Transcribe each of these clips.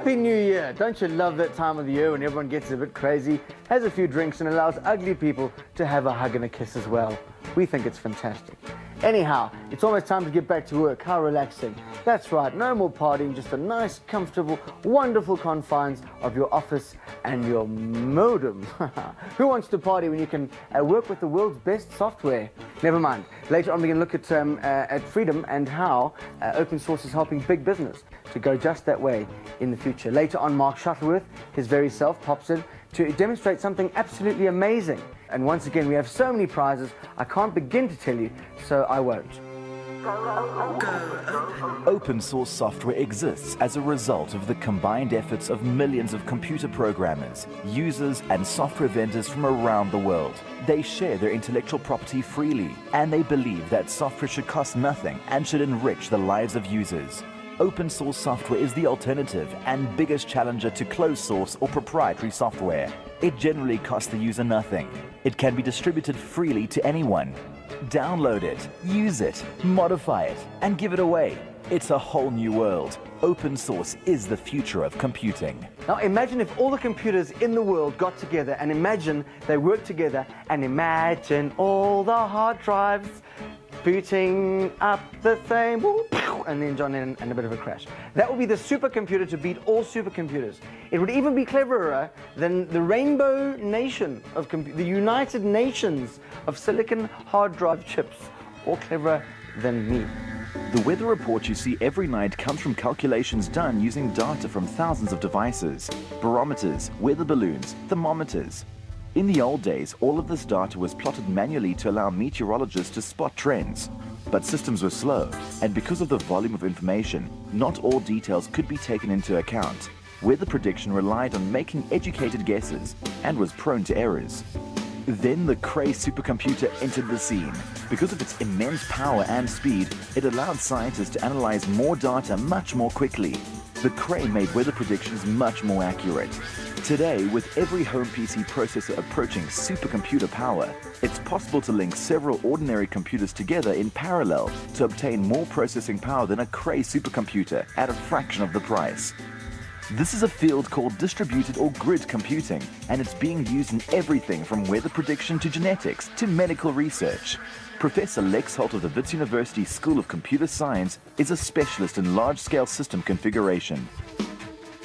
Happy New Year! Don't you love that time of the year when everyone gets a bit crazy, has a few drinks and allows ugly people to have a hug and a kiss as well? We think it's fantastic. Anyhow, it's almost time to get back to work. How relaxing. That's right, no more partying, just a nice, comfortable, wonderful confines of your office and your modem. Who wants to party when you can work with the world's best software? Never mind. Later on we're going to look at freedom and how open source is helping big business to go just that way in the future. Later on, Mark Shuttleworth, his very self, pops in to demonstrate something absolutely amazing. And once again, we have so many prizes, I can't begin to tell you, so I won't. Open source software exists as a result of the combined efforts of millions of computer programmers, users, and software vendors from around the world. They share their intellectual property freely, and they believe that software should cost nothing and should enrich the lives of users. Open source software is the alternative and biggest challenger to closed source or proprietary software. It generally costs the user nothing. It can be distributed freely to anyone. Download it, use it, modify it, and give it away. It's a whole new world. Open source is the future of computing. Now imagine if all the computers in the world got together, and imagine they worked together, and imagine all the hard drives booting up the same, and then John Lennon and a bit of a crash. That would be the supercomputer to beat all supercomputers. It would even be cleverer than the Rainbow Nation of the United Nations of silicon hard drive chips, or cleverer than me. The weather report you see every night comes from calculations done using data from thousands of devices, barometers, weather balloons, thermometers. In the old days, all of this data was plotted manually to allow meteorologists to spot trends. But systems were slow, and because of the volume of information, not all details could be taken into account. Weather prediction relied on making educated guesses and was prone to errors. Then the Cray supercomputer entered the scene. Because of its immense power and speed, it allowed scientists to analyze more data much more quickly. The Cray made weather predictions much more accurate. Today, with every home PC processor approaching supercomputer power, it's possible to link several ordinary computers together in parallel to obtain more processing power than a Cray supercomputer at a fraction of the price. This is a field called distributed or grid computing, and it's being used in everything from weather prediction to genetics to medical research. Professor Lex Holt of the Wits University School of Computer Science is a specialist in large-scale system configuration.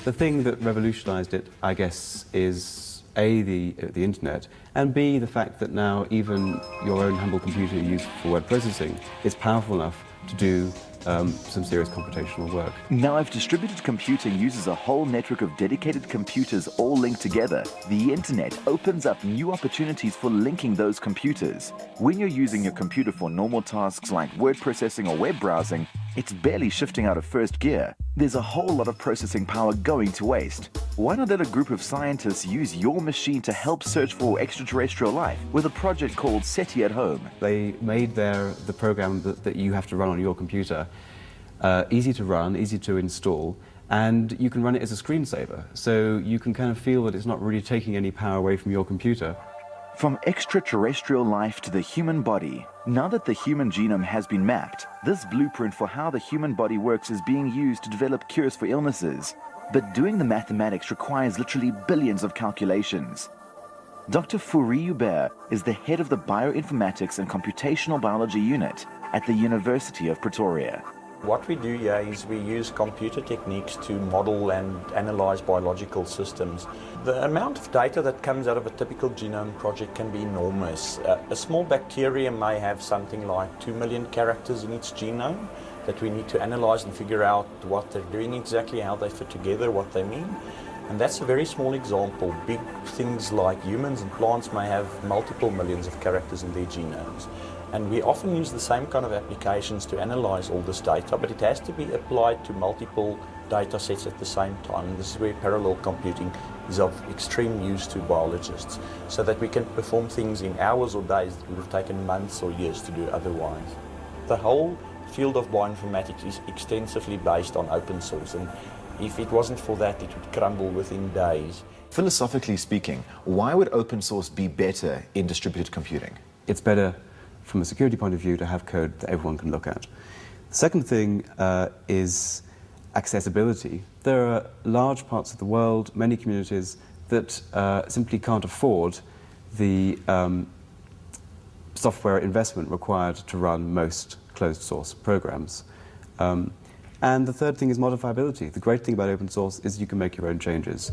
The thing that revolutionized it, I guess, is A, the internet, and B, the fact that now even your own humble computer used for word processing is powerful enough to do some serious computational work. Now, if distributed computing uses a whole network of dedicated computers all linked together, the internet opens up new opportunities for linking those computers. When you're using your computer for normal tasks like word processing or web browsing, it's barely shifting out of first gear. There's a whole lot of processing power going to waste. Why not let a group of scientists use your machine to help search for extraterrestrial life with a project called SETI at Home? They made the program that you have to run on your computer easy to run, easy to install, and you can run it as a screensaver. So you can kind of feel that it's not really taking any power away from your computer. From extraterrestrial life to the human body, now that the human genome has been mapped, this blueprint for how the human body works is being used to develop cures for illnesses. But doing the mathematics requires literally billions of calculations. Dr. Fourie Hubert is the head of the Bioinformatics and Computational Biology Unit at the University of Pretoria. What we do here is we use computer techniques to model and analyze biological systems. The amount of data that comes out of a typical genome project can be enormous. A small bacterium may have something like 2 million characters in its genome that we need to analyze and figure out what they're doing exactly, how they fit together, what they mean. And that's a very small example. Big things like humans and plants may have multiple millions of characters in their genomes. And we often use the same kind of applications to analyze all this data, but it has to be applied to multiple data sets at the same time. And this is where parallel computing is of extreme use to biologists, so that we can perform things in hours or days that would have taken months or years to do otherwise. The whole field of bioinformatics is extensively based on open source, and if it wasn't for that, it would crumble within days. Philosophically speaking, why would open source be better in distributed computing? It's better from a security point of view to have code that everyone can look at. The second thing is accessibility. There are large parts of the world, many communities, that simply can't afford the software investment required to run most closed source programs. And the third thing is modifiability. The great thing about open source is you can make your own changes.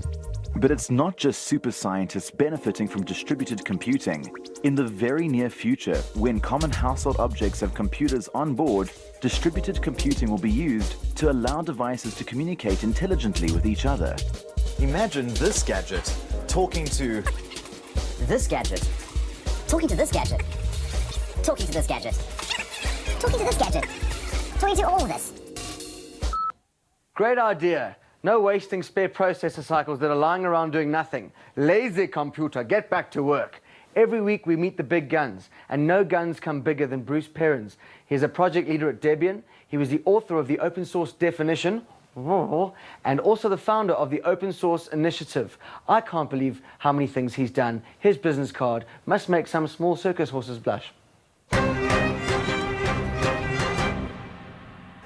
But it's not just super scientists benefiting from distributed computing. In the very near future, when common household objects have computers on board, distributed computing will be used to allow devices to communicate intelligently with each other. Imagine this gadget talking to This gadget. Talking to this gadget. Talking to this gadget. Talking to this gadget. Talking to all of this. Great idea. No wasting spare processor cycles that are lying around doing nothing. Lazy computer, get back to work. Every week we meet the big guns, and no guns come bigger than Bruce Perrins. He's a project leader at Debian. He was the author of the open source definition, and also the founder of the Open Source Initiative. I can't believe how many things he's done. His business card must make some small circus horses blush.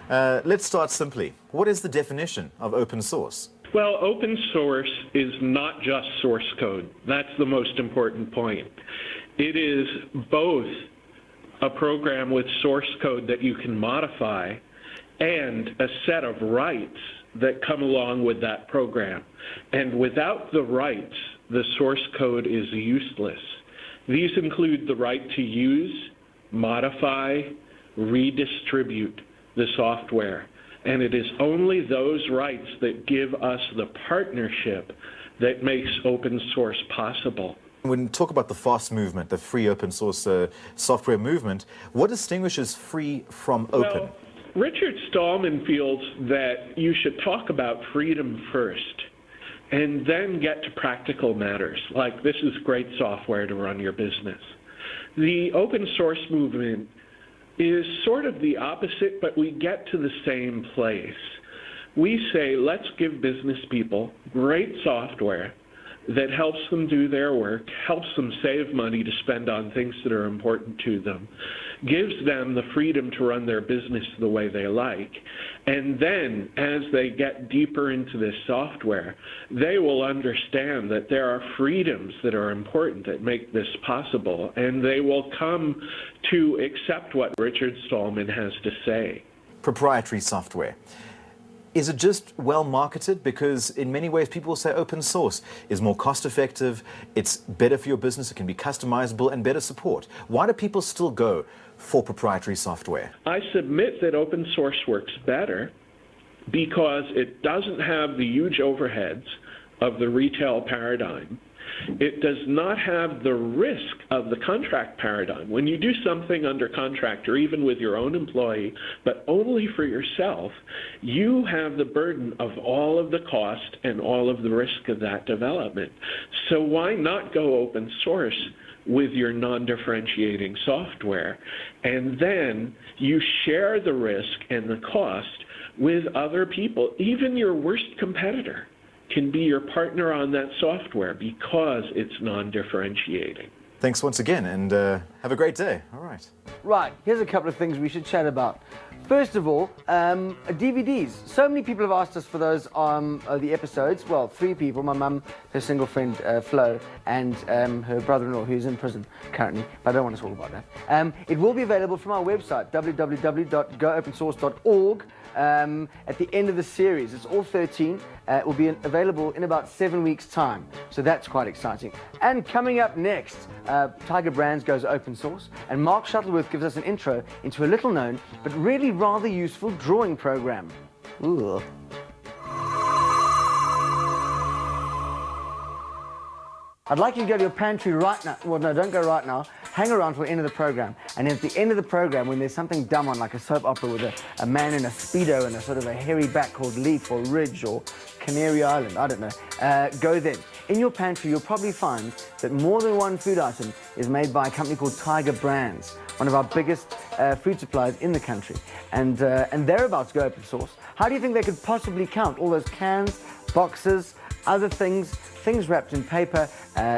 Let's start simply. What is the definition of open source? Well, open source is not just source code. That's the most important point. It is both a program with source code that you can modify and a set of rights that come along with that program. And without the rights, the source code is useless. These include the right to use, modify, redistribute the software. And it is only those rights that give us the partnership that makes open source possible. When we talk about the FOSS movement, the free open source software movement, what distinguishes free from open? Well, Richard Stallman feels that you should talk about freedom first and then get to practical matters, like this is great software to run your business. The open source movement is sort of the opposite, but we get to the same place. We say, let's give business people great software that helps them do their work, helps them save money to spend on things that are important to them, gives them the freedom to run their business the way they like, and then as they get deeper into this software, they will understand that there are freedoms that are important that make this possible, and they will come to accept what Richard Stallman has to say. Proprietary software. Is it just well marketed? Because in many ways people say open source is more cost effective, it's better for your business, it can be customizable and better support. Why do people still go for proprietary software? I submit that open source works better because it doesn't have the huge overheads of the retail paradigm. It does not have the risk of the contract paradigm. When you do something under contract or even with your own employee, but only for yourself, you have the burden of all of the cost and all of the risk of that development. So why not go open source with your non-differentiating software? And then you share the risk and the cost with other people, even your worst competitor can be your partner on that software because it's non-differentiating. Thanks once again, and have a great day. All right. Right, here's a couple of things we should chat about. First of all, DVDs. So many people have asked us for those the episodes. Well, 3 people, my mum, her single friend Flo, and her brother-in-law who's in prison currently, but I don't want to talk about that. It will be available from our website, www.goopensource.org. At the end of the series. It's all 13. It will be available in about 7 weeks' time. So that's quite exciting. And coming up next, Tiger Brands goes open source, and Mark Shuttleworth gives us an intro into a little-known but really rather useful drawing program. Ooh. I'd like you to go to your pantry right now. Well, no, don't go right now. Hang around till the end of the program. And at the end of the program, when there's something dumb on, like a soap opera with a man in a Speedo and a sort of a hairy back called Leaf or Ridge or Canary Island, I don't know, go then. In your pantry, you'll probably find that more than one food item is made by a company called Tiger Brands, one of our biggest food suppliers in the country. And they're about to go open source. How do you think they could possibly count all those cans, boxes, other things wrapped in paper,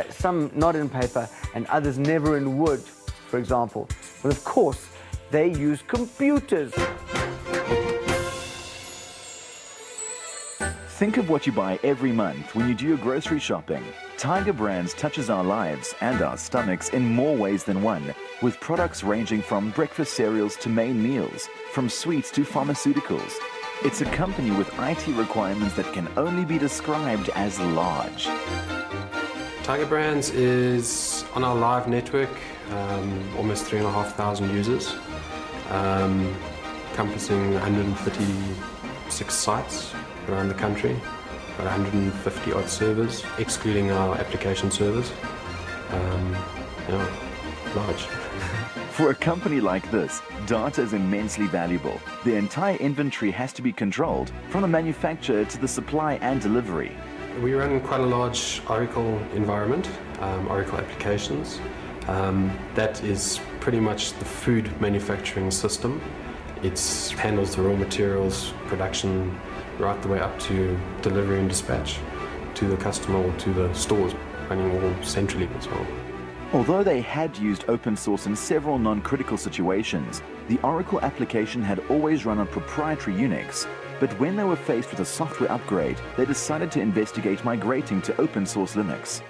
some not in paper, and others never in wood, for example? Well, of course, they use computers. Think of what you buy every month when you do your grocery shopping. Tiger Brands touches our lives and our stomachs in more ways than one, with products ranging from breakfast cereals to main meals, from sweets to pharmaceuticals. It's a company with IT requirements that can only be described as large. Tiger Brands is on our live network, almost 3,500 users, encompassing 136 sites around the country, about 150 odd servers, excluding our application servers. Large. For a company like this, data is immensely valuable. The entire inventory has to be controlled, from the manufacturer to the supply and delivery. We run quite a large Oracle environment, Oracle applications. That is pretty much the food manufacturing system. It handles the raw materials, production, right the way up to delivery and dispatch to the customer or to the stores, running all centrally as well. Although they had used open source in several non-critical situations, the Oracle application had always run on proprietary Unix. But when they were faced with a software upgrade, they decided to investigate migrating to open source Linux.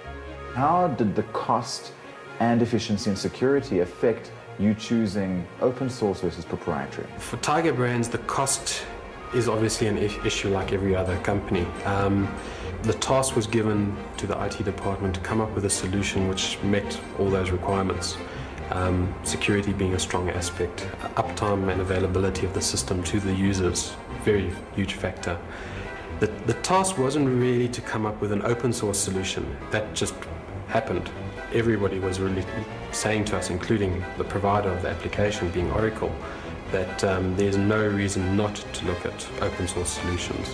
How did the cost and efficiency and security affect you choosing open source versus proprietary? For Tiger Brands, the cost is obviously an issue like every other company. The task was given to the IT department to come up with a solution which met all those requirements. Security being a strong aspect, uptime and availability of the system to the users, very huge factor. The task wasn't really to come up with an open source solution. That just happened. Everybody was really saying to us, including the provider of the application being Oracle, that there's no reason not to look at open source solutions.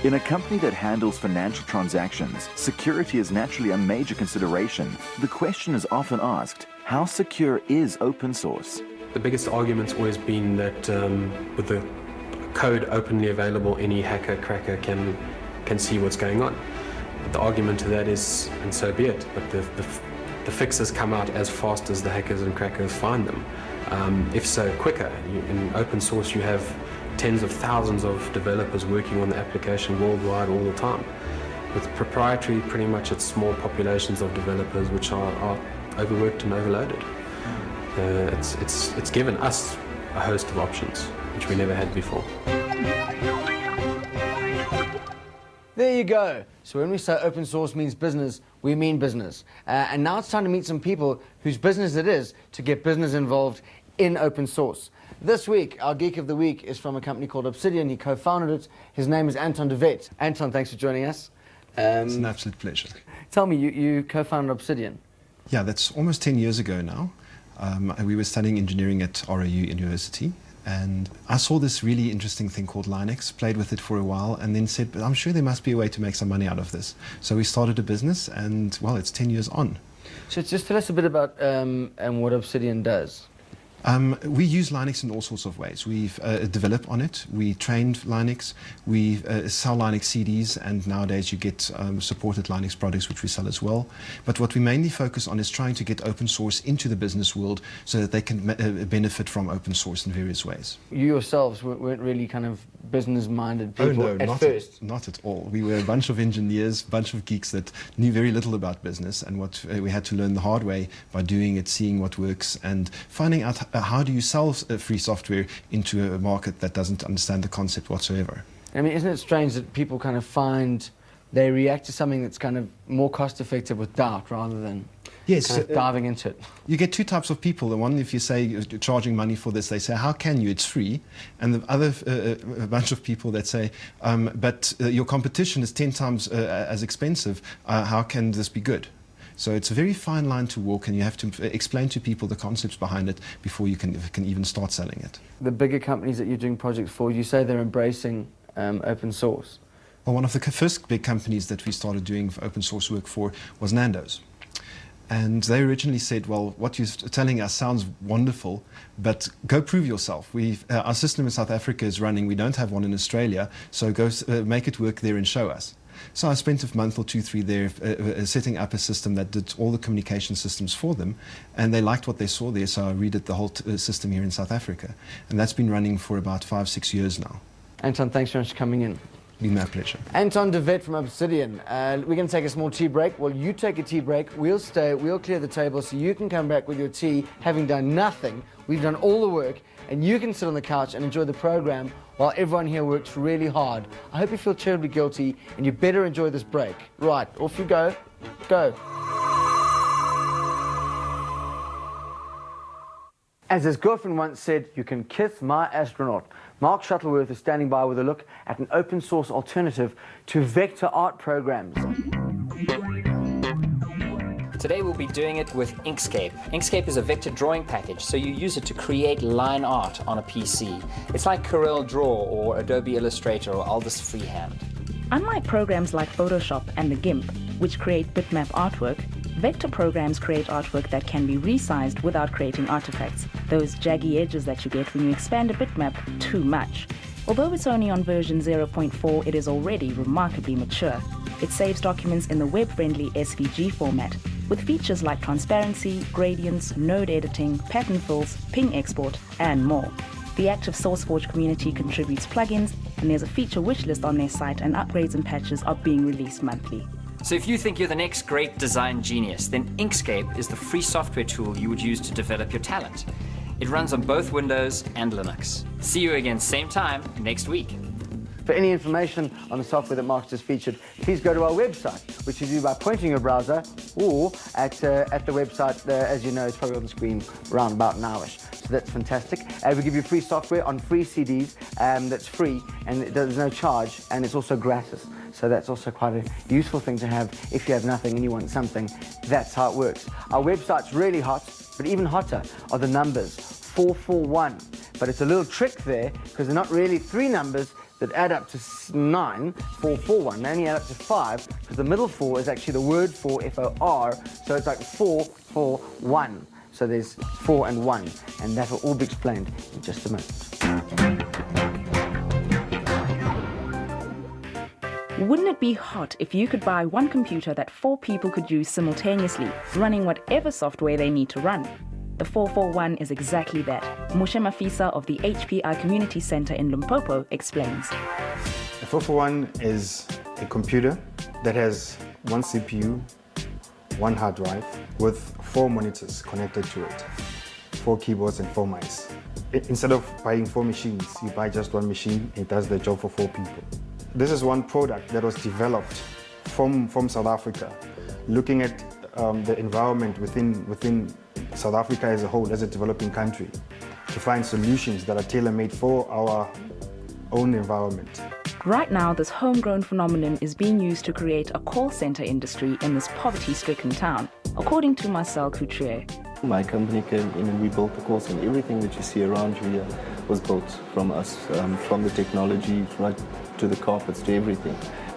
In a company that handles financial transactions, security is naturally a major consideration. The question is often asked, how secure is open source? The biggest argument's always been that with the code openly available, any hacker, cracker can see what's going on. But the argument to that is, and so be it, but the fixes come out as fast as the hackers and crackers find them. If so, quicker. In open source, you have tens of thousands of developers working on the application worldwide all the time. With proprietary, pretty much it's small populations of developers which are overworked and overloaded. It's given us a host of options which we never had before. There you go. So when we say open source means business, we mean business. And now it's time to meet some people whose business it is to get business involved in open source. This week, our Geek of the Week is from a company called Obsidian. He co-founded it. His name is Anton de Wet. Anton, thanks for joining us. It's an absolute pleasure. Tell me, you co-founded Obsidian. Yeah, that's almost 10 years ago now. We were studying engineering at RAU University, and I saw this really interesting thing called Linux, played with it for a while, and then said, but I'm sure there must be a way to make some money out of this. So we started a business, and, well, it's 10 years on. So just tell us a bit about what Obsidian does. We use Linux in all sorts of ways. We've developed on it, we trained Linux, we sell Linux CDs, and nowadays you get supported Linux products which we sell as well. But what we mainly focus on is trying to get open source into the business world so that they can benefit from open source in various ways. You yourselves weren't really kind of business-minded people at first. Not at all. We were a bunch of engineers, a bunch of geeks that knew very little about business, and what we had to learn the hard way by doing it, seeing what works, and finding out how do you sell free software into a market that doesn't understand the concept whatsoever. I mean, isn't it strange that people kind of find they react to something that's kind of more cost-effective with doubt rather than kind of diving into it? You get two types of people. The one, if you say you're charging money for this, they say, how can you? It's free. And the other a bunch of people that say, but your competition is 10 times as expensive. How can this be good? So it's a very fine line to walk, and you have to explain to people the concepts behind it before you can even start selling it. The bigger companies that you're doing projects for, you say they're embracing open source. Well, one of the first big companies that we started doing open source work for was Nando's. And they originally said, well, what you're telling us sounds wonderful, but go prove yourself. Our system in South Africa is running. We don't have one in Australia, so go make it work there and show us. So I spent a month or 2-3 there setting up a system that did all the communication systems for them, and they liked what they saw there, so I redid the whole system here in South Africa. And that's been running for about 5-6 years now. Anton, thanks very much for coming in. Been my pleasure. Anton de Vet from Obsidian. We're going to take a small tea break. Well, you take a tea break. We'll stay. We'll clear the table so you can come back with your tea, having done nothing. We've done all the work, and you can sit on the couch and enjoy the program while everyone here works really hard. I hope you feel terribly guilty, and you better enjoy this break. Right, off you go. Go. As his girlfriend once said, you can kiss my astronaut. Mark Shuttleworth is standing by with a look at an open source alternative to vector art programs. Today we'll be doing it with Inkscape. Inkscape is a vector drawing package, so you use it to create line art on a PC. It's like Corel Draw or Adobe Illustrator or Aldus Freehand. Unlike programs like Photoshop and the GIMP, which create bitmap artwork, vector programs create artwork that can be resized without creating artifacts, those jaggy edges that you get when you expand a bitmap too much. Although it's only on version 0.4, it is already remarkably mature. It saves documents in the web-friendly SVG format, with features like transparency, gradients, node editing, pattern fills, ping export, and more. The active SourceForge community contributes plugins, and there's a feature wishlist on their site, and upgrades and patches are being released monthly. So if you think you're the next great design genius, then Inkscape is the free software tool you would use to develop your talent. It runs on both Windows and Linux. See you again same time next week. For any information on the software that Mark's just featured, please go to our website, which you do by pointing your browser, or at the website, as you know, it's probably on the screen around about nowish. So that's fantastic. We give you free software on free CDs that's free, and there's no charge, and it's also gratis. So that's also quite a useful thing to have if you have nothing and you want something. That's how it works. Our website's really hot, but even hotter are the numbers, 441. But it's a little trick there, because they're not really three numbers that add up to 9, 441. They only add up to 5, because the middle 4 is actually the word for, F-O-R, so it's like 4, 4, 1. So there's 4 and 1, and that will all be explained in just a moment. Wouldn't it be hot if you could buy one computer that 4 people could use simultaneously, running whatever software they need to run? The 441 is exactly that. Moshe Mafisa of the HPI Community Center in Limpopo explains. The 441 is a computer that has one CPU, one hard drive, with 4 monitors connected to it, 4 keyboards and 4 mice. Instead of buying 4 machines, you buy just one machine, it does the job for 4 people. This is one product that was developed from South Africa, looking at the environment within South Africa as a whole, as a developing country, to find solutions that are tailor-made for our own environment. Right now, this homegrown phenomenon is being used to create a call center industry in this poverty-stricken town, according to Marcel Couturier. My company came in and we built the call center. Everything that you see around you here was built from us, from the technology, right to the carpets, to everything.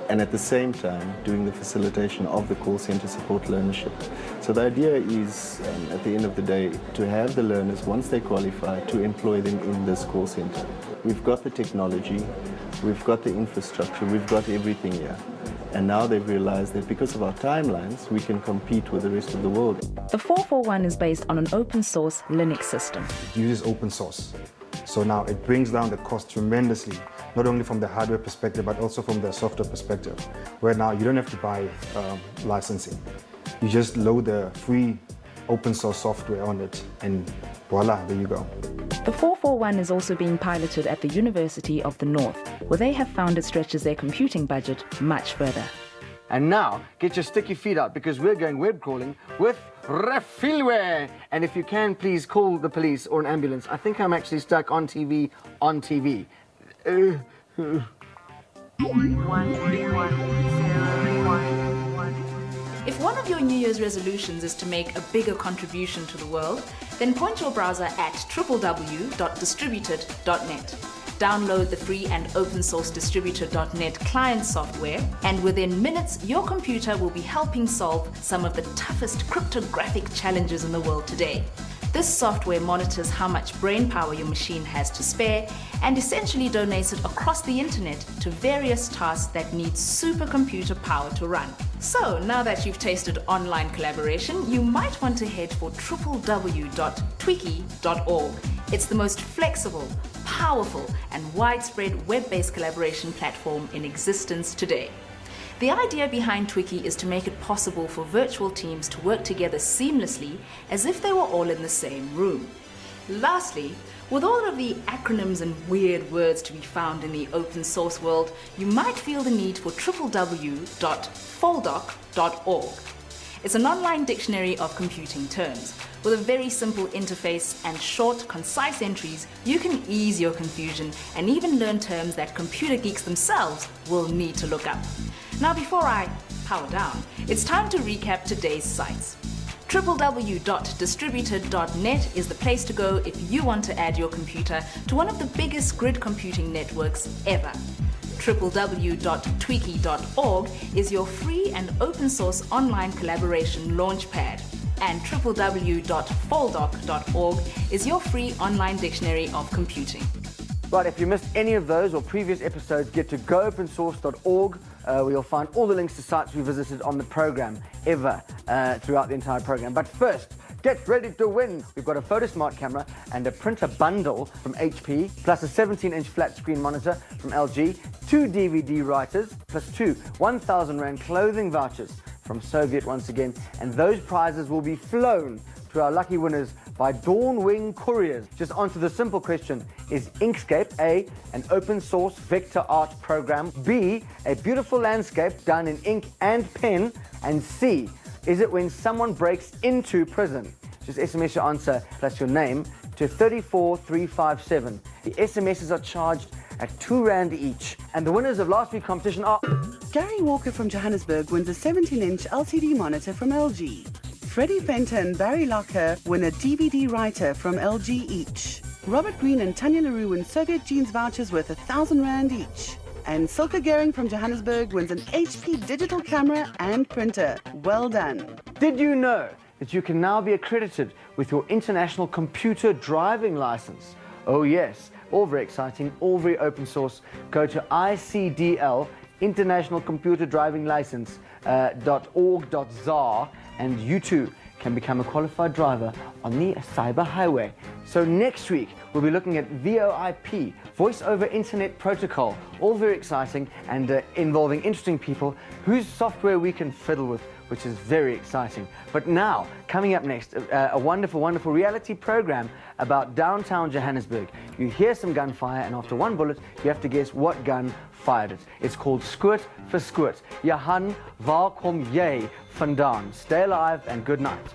And at the same time, doing the facilitation of the call center support learnership. So the idea is, at the end of the day, to have the learners, once they qualify, to employ them in this call center. We've got the technology, we've got the infrastructure, we've got everything here. And now they've realized that because of our timelines, we can compete with the rest of the world. The 441 is based on an open source Linux system. It uses open source. So now it brings down the cost tremendously, not only from the hardware perspective, but also from the software perspective, where now you don't have to buy licensing. You just load the free open source software on it, and voila, there you go. The 441 is also being piloted at the University of the North, where they have found it stretches their computing budget much further. And now, get your sticky feet out, because we're going web crawling with Refilware. And if you can, please call the police or an ambulance. I think I'm actually stuck on TV. If one of your New Year's resolutions is to make a bigger contribution to the world, then point your browser at www.distributed.net. Download the free and open source Distributed.net client software, and within minutes, your computer will be helping solve some of the toughest cryptographic challenges in the world today. This software monitors how much brain power your machine has to spare and essentially donates it across the internet to various tasks that need supercomputer power to run. So now that you've tasted online collaboration, you might want to head for www.tweaky.org. It's the most flexible, powerful, and widespread web-based collaboration platform in existence today. The idea behind Twiki is to make it possible for virtual teams to work together seamlessly as if they were all in the same room. Lastly, with all of the acronyms and weird words to be found in the open source world, you might feel the need for www.foldoc.org. It's an online dictionary of computing terms. With a very simple interface and short, concise entries, you can ease your confusion and even learn terms that computer geeks themselves will need to look up. Now, before I power down, it's time to recap today's sites. www.distributed.net is the place to go if you want to add your computer to one of the biggest grid computing networks ever. www.twiki.org is your free and open source online collaboration launchpad. And www.foldoc.org is your free online dictionary of computing. Right, if you missed any of those or previous episodes, get to goopensource.org, where you'll find all the links to sites we visited on the program throughout the entire program. But first, get ready to win. We've got a PhotoSmart camera and a printer bundle from HP, plus a 17-inch flat screen monitor from LG, 2 DVD writers, plus 2 1,000 Rand clothing vouchers from Soviet once again, and those prizes will be flown to our lucky winners by Dawnwing Couriers. Just answer the simple question: is Inkscape A, an open source vector art program, B, a beautiful landscape done in ink and pen, and C, is it when someone breaks into prison? Just SMS your answer plus your name to 34357. The SMSs are charged at R2 each. And the winners of last week's competition are... Gary Walker from Johannesburg wins a 17-inch LCD monitor from LG. Freddie Fenter and Barry Locker win a DVD writer from LG each. Robert Green and Tanya LaRue win Soviet jeans vouchers worth R1,000 each. And Silke Gehring from Johannesburg wins an HP digital camera and printer. Well done. Did you know that you can now be accredited with your International Computer Driving License? Oh yes, all very exciting, all very open source. Go to ICDL, International Computer Driving License, .org.za, and you too can become a qualified driver on the cyber highway. So next week, we'll be looking at VoIP, Voice over Internet Protocol, all very exciting and involving interesting people whose software we can fiddle with, which is very exciting. But now, coming up next, a wonderful, wonderful reality program about downtown Johannesburg. You hear some gunfire, and after one bullet, you have to guess what gun fired it. It's called Skoot for Skoot. Johan, waar kom jy vandaan? Stay alive and good night.